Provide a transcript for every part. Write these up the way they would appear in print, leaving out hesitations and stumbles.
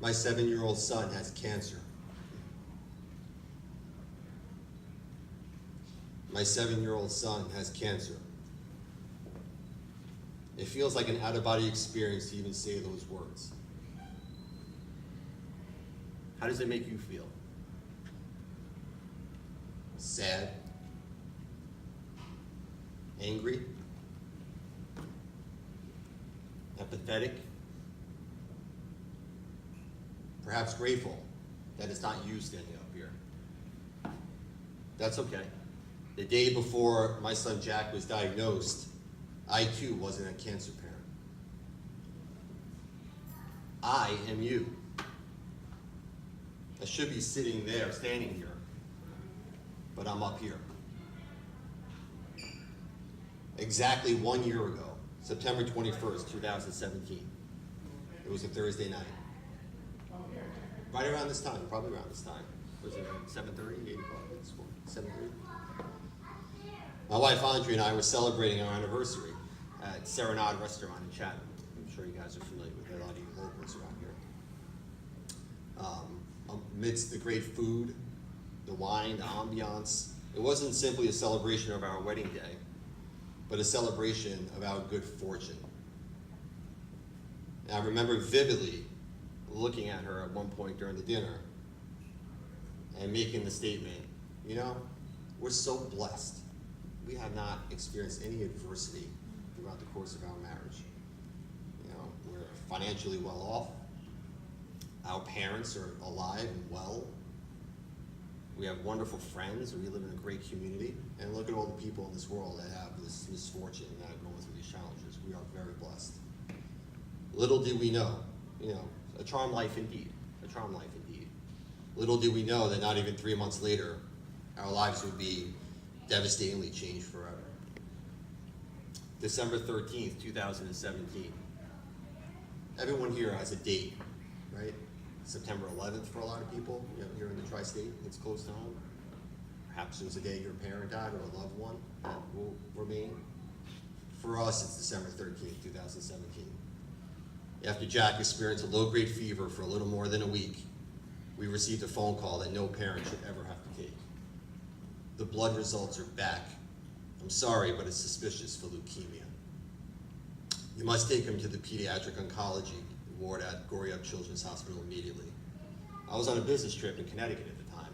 My 7-year-old son has cancer. My 7-year-old son has cancer. It feels like an out-of-body experience to even say those words. How does it make you feel? Sad? Angry? Apathetic? Perhaps grateful that it's not you standing up here. That's okay. The day before my son Jack was diagnosed, I too wasn't a cancer parent. I am you. I should be sitting there, standing here, but I'm up here. Exactly 1 year ago, September 21st, 2017. It was a Thursday night. Right around this time, probably around this time. Was it 7:30, 8 o'clock at school? 7:30? My wife Andrea and I were celebrating our anniversary at Serenade Restaurant in Chatham. I'm sure you guys are familiar with it, a lot of you locals around here. Amidst the great food, the wine, the ambiance, it wasn't simply a celebration of our wedding day, but a celebration of our good fortune. And I remember vividly looking at her at one point during the dinner and making the statement, you know, we're so blessed. We have not experienced any adversity throughout the course of our marriage. You know, we're financially well off. Our parents are alive and well. We have wonderful friends. We live in a great community. And look at all the people in this world that have this misfortune and that are going through these challenges. We are very blessed. Little did we know, you know, a charmed life indeed. A charmed life indeed. Little did we know that not even 3 months later, our lives would be devastatingly changed forever. December 13th, 2017. Everyone here has a date, right? September 11th for a lot of people, you know, here in the tri-state, it's close to home. Perhaps there's a day your parent died or a loved one that will remain. For us, it's December 13th, 2017. After Jack experienced a low-grade fever for a little more than a week, we received a phone call that no parent should ever have to take. The blood results are back. I'm sorry, but it's suspicious for leukemia. You must take him to the pediatric oncology ward at Goryeb Children's Hospital immediately. I was on a business trip in Connecticut at the time.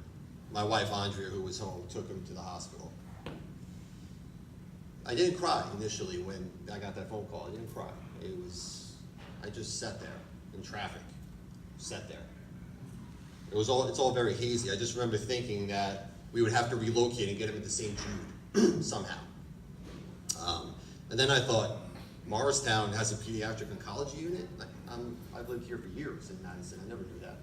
My wife, Andrea, who was home, took him to the hospital. I didn't cry initially when I got that phone call. I didn't cry. I just sat there in traffic, sat there. It's all very hazy. I just remember thinking that we would have to relocate and get him into St. Jude somehow. And then I thought, Morristown has a pediatric oncology unit? I've lived here for years in Madison, I never knew that.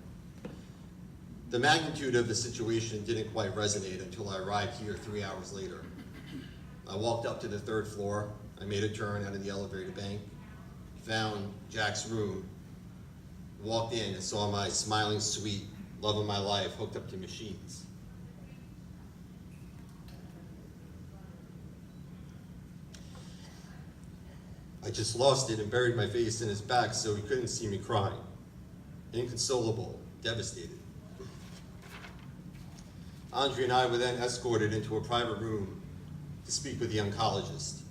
The magnitude of the situation didn't quite resonate until I arrived here 3 hours later. I walked up to the 3rd floor, I made a turn out of the elevator bank, found Jack's room, walked in and saw my smiling, sweet, love of my life hooked up to machines. I just lost it and buried my face in his back so he couldn't see me crying. Inconsolable, devastated. Andrea and I were then escorted into a private room to speak with the oncologist.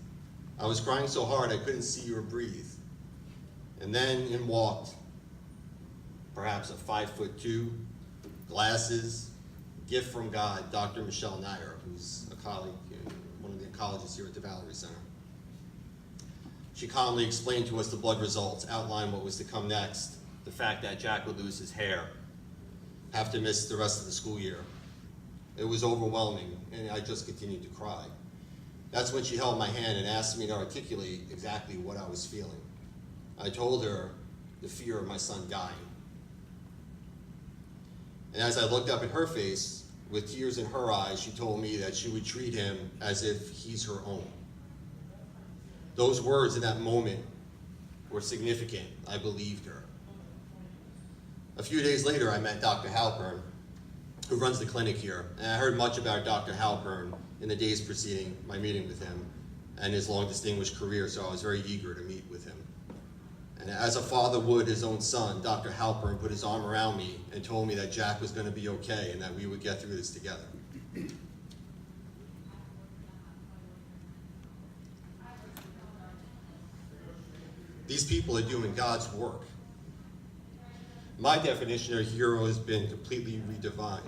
I was crying so hard I couldn't see or breathe. And then in walked, perhaps a 5'2", glasses, gift from God, Dr. Michelle Nair, who's a colleague, one of the oncologists here at the Valerie Center. She calmly explained to us the blood results, outlined what was to come next, the fact that Jack would lose his hair, have to miss the rest of the school year. It was overwhelming, and I just continued to cry. That's when she held my hand and asked me to articulate exactly what I was feeling. I told her the fear of my son dying. And as I looked up at her face, with tears in her eyes, she told me that she would treat him as if he's her own. Those words in that moment were significant. I believed her. A few days later, I met Dr. Halpern, who runs the clinic here, and I heard much about Dr. Halpern in the days preceding my meeting with him and his long distinguished career, so I was very eager to meet with him. And as a father would his own son, Dr. Halpern put his arm around me and told me that Jack was going to be okay and that we would get through this together. These people are doing God's work. My definition of hero has been completely redefined.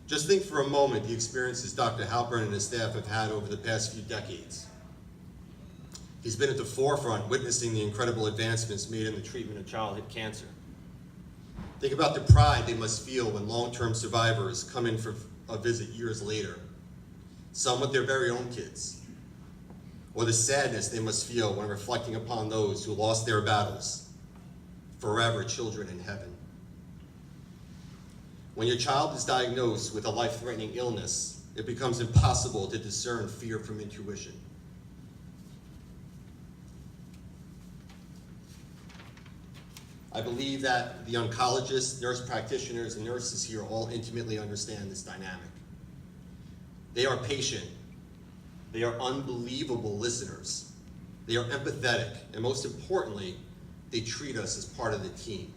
Just think for a moment the experiences Dr. Halpern and his staff have had over the past few decades. He's been at the forefront witnessing the incredible advancements made in the treatment of childhood cancer. Think about the pride they must feel when long-term survivors come in for a visit years later, some with their very own kids, or the sadness they must feel when reflecting upon those who lost their battles, forever children in heaven. When your child is diagnosed with a life-threatening illness, it becomes impossible to discern fear from intuition. I believe that the oncologists, nurse practitioners, and nurses here all intimately understand this dynamic. They are patient. They are unbelievable listeners. They are empathetic, and most importantly, they treat us as part of the team.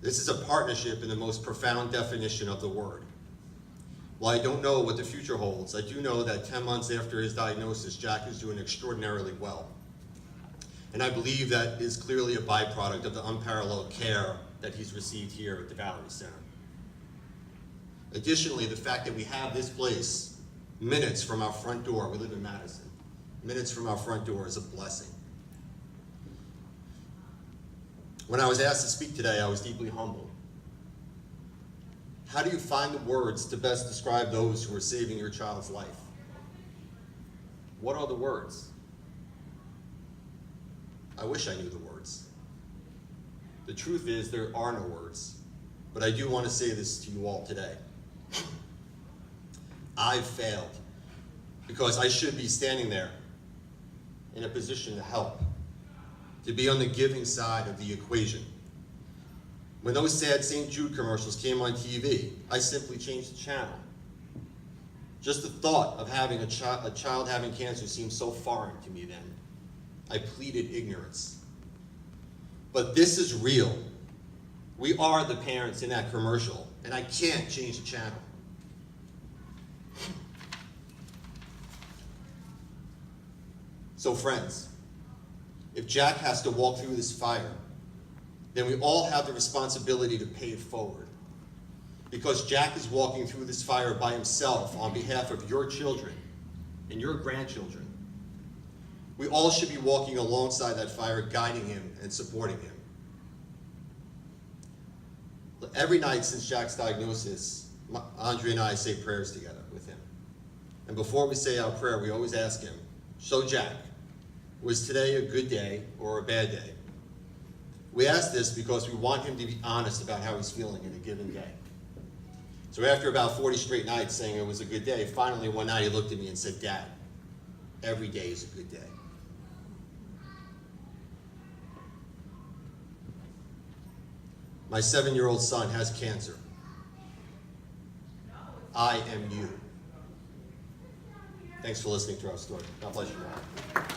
This is a partnership in the most profound definition of the word. While I don't know what the future holds, I do know that 10 months after his diagnosis, Jack is doing extraordinarily well. And I believe that is clearly a byproduct of the unparalleled care that he's received here at the Valerie Center. Additionally, the fact that we have this place minutes from our front door, we live in Madison, minutes from our front door is a blessing. When I was asked to speak today, I was deeply humbled. How do you find the words to best describe those who are saving your child's life? What are the words? I wish I knew the words. The truth is, there are no words, but I do want to say this to you all today. I've failed because I should be standing there in a position to help, to be on the giving side of the equation. When those sad St. Jude commercials came on TV, I simply changed the channel. Just the thought of having a child having cancer seemed so foreign to me then. I pleaded ignorance. But this is real. We are the parents in that commercial, and I can't change the channel. So friends, if Jack has to walk through this fire, then we all have the responsibility to pay it forward. Because Jack is walking through this fire by himself on behalf of your children and your grandchildren. We all should be walking alongside that fire, guiding him and supporting him. Every night since Jack's diagnosis, Andre and I say prayers together with him. And before we say our prayer, we always ask him, so Jack, was today a good day or a bad day? We ask this because we want him to be honest about how he's feeling in a given day. So after about 40 straight nights saying it was a good day, finally one night he looked at me and said, Dad, every day is a good day. My 7-year-old son has cancer. I am you. Thanks for listening to our story. God bless you all.